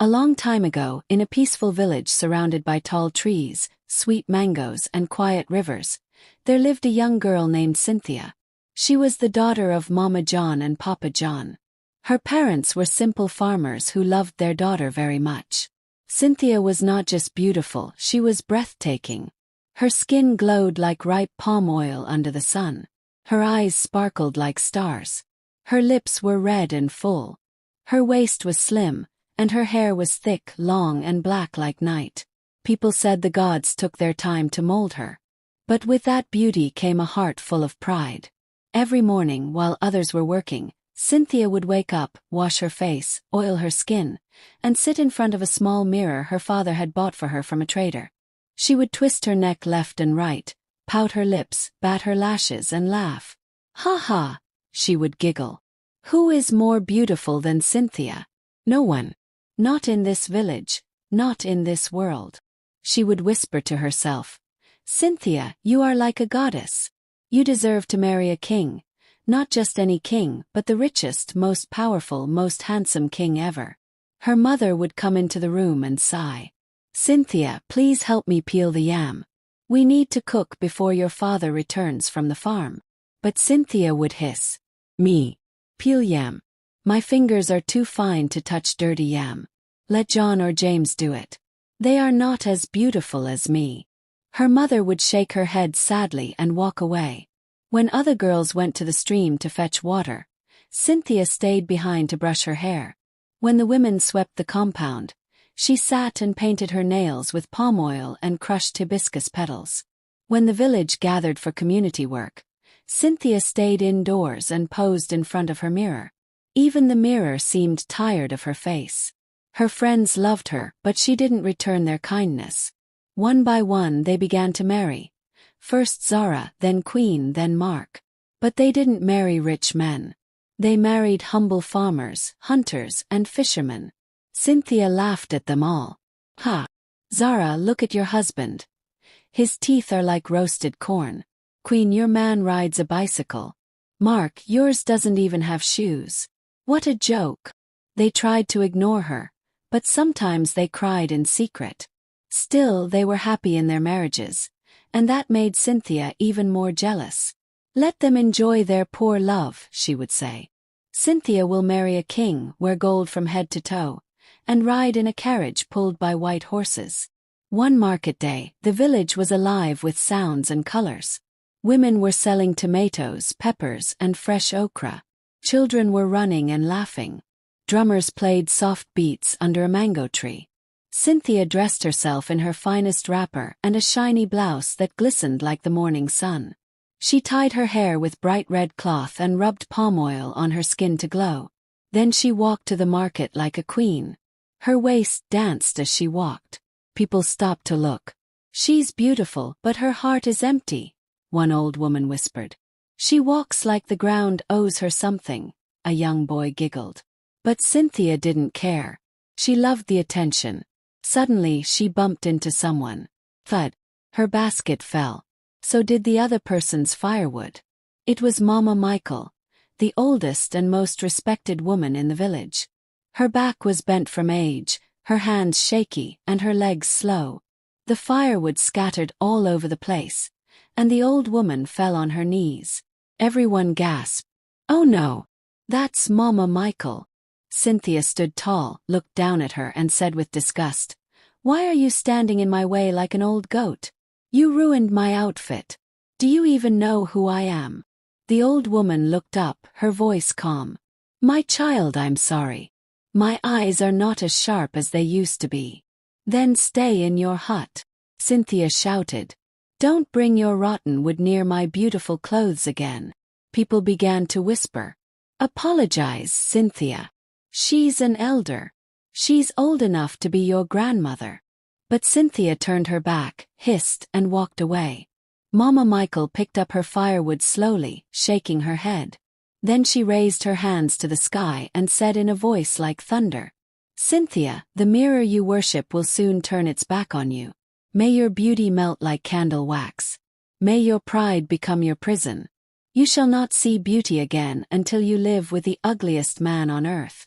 A long time ago, in a peaceful village surrounded by tall trees, sweet mangoes, and quiet rivers, there lived a young girl named Cynthia. She was the daughter of Mama John and Papa John. Her parents were simple farmers who loved their daughter very much. Cynthia was not just beautiful, she was breathtaking. Her skin glowed like ripe palm oil under the sun. Her eyes sparkled like stars. Her lips were red and full. Her waist was slim, and her hair was thick, long, and black like night. People said the gods took their time to mold her. But with that beauty came a heart full of pride. Every morning, while others were working, Cynthia would wake up, wash her face, oil her skin, and sit in front of a small mirror her father had bought for her from a trader. She would twist her neck left and right, pout her lips, bat her lashes, and laugh. "Ha ha," she would giggle. "Who is more beautiful than Cynthia? No one. Not in this village, not in this world." She would whisper to herself, "Cynthia, you are like a goddess. You deserve to marry a king, not just any king, but the richest, most powerful, most handsome king ever." Her mother would come into the room and sigh. "Cynthia, please help me peel the yam. We need to cook before your father returns from the farm." But Cynthia would hiss, "Me? Peel yam? My fingers are too fine to touch dirty yam. Let John or James do it. They are not as beautiful as me." Her mother would shake her head sadly and walk away. When other girls went to the stream to fetch water, Cynthia stayed behind to brush her hair. When the women swept the compound, she sat and painted her nails with palm oil and crushed hibiscus petals. When the village gathered for community work, Cynthia stayed indoors and posed in front of her mirror. Even the mirror seemed tired of her face. Her friends loved her, but she didn't return their kindness. One by one they began to marry. First Zara, then Queen, then Mark. But they didn't marry rich men. They married humble farmers, hunters, and fishermen. Cynthia laughed at them all. "Ha! Zara, look at your husband. His teeth are like roasted corn. Queen, your man rides a bicycle. Mark, yours doesn't even have shoes. What a joke." They tried to ignore her, but sometimes they cried in secret. Still, they were happy in their marriages, and that made Cynthia even more jealous. "Let them enjoy their poor love," she would say. "Cynthia will marry a king, wear gold from head to toe, and ride in a carriage pulled by white horses." One market day, the village was alive with sounds and colors. Women were selling tomatoes, peppers, and fresh okra. Children were running and laughing. Drummers played soft beats under a mango tree. Cynthia dressed herself in her finest wrapper and a shiny blouse that glistened like the morning sun. She tied her hair with bright red cloth and rubbed palm oil on her skin to glow. Then she walked to the market like a queen. Her waist danced as she walked. People stopped to look. "She's beautiful, but her heart is empty," one old woman whispered. "She walks like the ground owes her something," a young boy giggled. But Cynthia didn't care. She loved the attention. Suddenly she bumped into someone. Thud! Her basket fell. So did the other person's firewood. It was Mama Michael, the oldest and most respected woman in the village. Her back was bent from age, her hands shaky, and her legs slow. The firewood scattered all over the place, and the old woman fell on her knees. Everyone gasped. "Oh no! That's Mama Michael." Cynthia stood tall, looked down at her, and said with disgust, "Why are you standing in my way like an old goat? You ruined my outfit. Do you even know who I am?" The old woman looked up, her voice calm. "My child, I'm sorry. My eyes are not as sharp as they used to be." "Then stay in your hut," Cynthia shouted. "Don't bring your rotten wood near my beautiful clothes again." People began to whisper, "Apologize, Cynthia. She's an elder. She's old enough to be your grandmother." But Cynthia turned her back, hissed, and walked away. Mama Michael picked up her firewood slowly, shaking her head. Then she raised her hands to the sky and said in a voice like thunder, "Cynthia, the mirror you worship will soon turn its back on you. May your beauty melt like candle wax. May your pride become your prison. You shall not see beauty again until you live with the ugliest man on earth."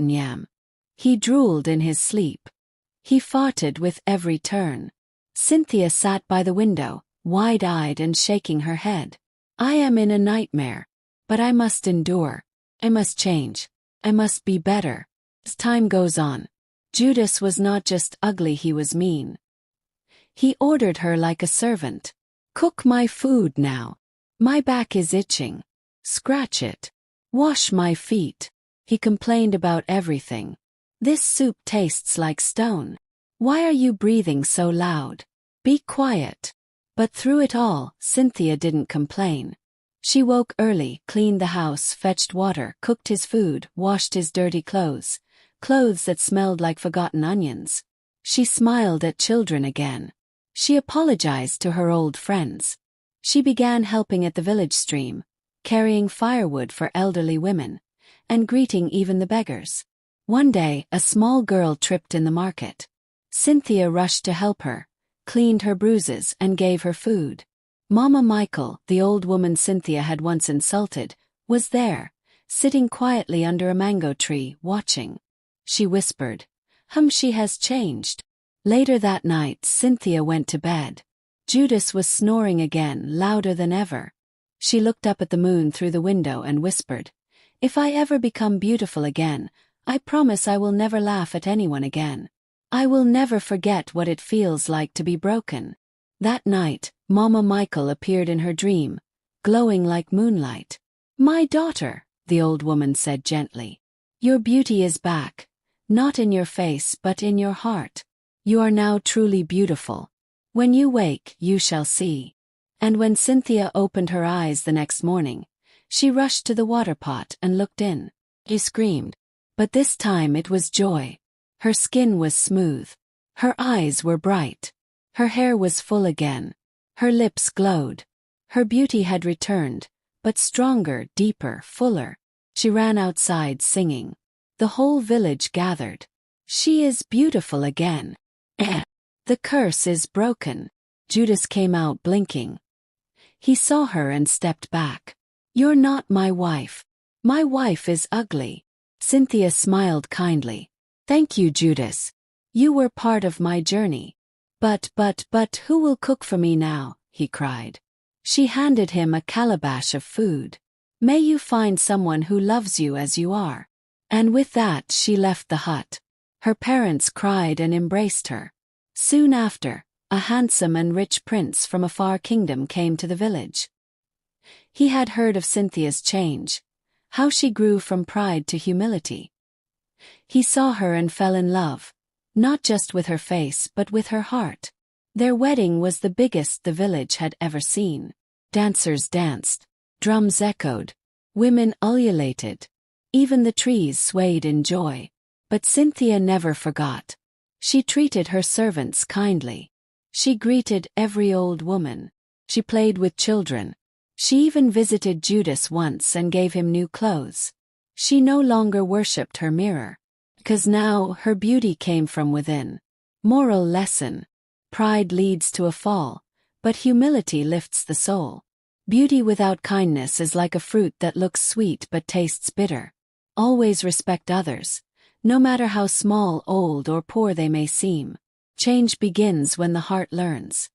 rotten yam. He drooled in his sleep. He farted with every turn. Cynthia sat by the window, wide-eyed and shaking her head. I am in a nightmare. But I must endure. I must change. I must be better. As time goes on, Judas was not just ugly, he was mean. He ordered her like a servant. Cook my food now. My back is itching. Scratch it. Wash my feet. He complained about everything. This soup tastes like stone. Why are you breathing so loud? Be quiet. But through it all, Cynthia didn't complain. She woke early, cleaned the house, fetched water, cooked his food, washed his dirty clothes that smelled like forgotten onions. She smiled at children again. She apologized to her old friends. She began helping at the village stream, carrying firewood for elderly women, and greeting even the beggars. One day, a small girl tripped in the market. Cynthia rushed to help her, cleaned her bruises, and gave her food. Mama Michael, the old woman Cynthia had once insulted, was there, sitting quietly under a mango tree, watching. She whispered, she has changed." Later that night, Cynthia went to bed. Judas was snoring again, louder than ever. She looked up at the moon through the window and whispered, "If I ever become beautiful again, I promise I will never laugh at anyone again. I will never forget what it feels like to be broken." That night, Mama Michael appeared in her dream, glowing like moonlight. "My daughter," the old woman said gently, "your beauty is back, not in your face but in your heart. You are now truly beautiful. When you wake, you shall see." And when Cynthia opened her eyes the next morning, she rushed to the water pot and looked in. She screamed. But this time it was joy. Her skin was smooth. Her eyes were bright. Her hair was full again. Her lips glowed. Her beauty had returned, but stronger, deeper, fuller. She ran outside singing. The whole village gathered. "She is beautiful again. The curse is broken." Judas came out blinking. He saw her and stepped back. "You're not my wife. My wife is ugly." Cynthia smiled kindly. "Thank you, Judas. You were part of my journey." But who will cook for me now?" he cried. She handed him a calabash of food. "May you find someone who loves you as you are." And with that she left the hut. Her parents cried and embraced her. Soon after, a handsome and rich prince from a far kingdom came to the village. He had heard of Cynthia's change, how she grew from pride to humility. He saw her and fell in love, not just with her face but with her heart. Their wedding was the biggest the village had ever seen. Dancers danced, drums echoed, women ululated. Even the trees swayed in joy. But Cynthia never forgot. She treated her servants kindly. She greeted every old woman. She played with children. She even visited Judas once and gave him new clothes. She no longer worshipped her mirror, because now her beauty came from within. Moral lesson: pride leads to a fall, but humility lifts the soul. Beauty without kindness is like a fruit that looks sweet but tastes bitter. Always respect others, no matter how small, old, or poor they may seem. Change begins when the heart learns.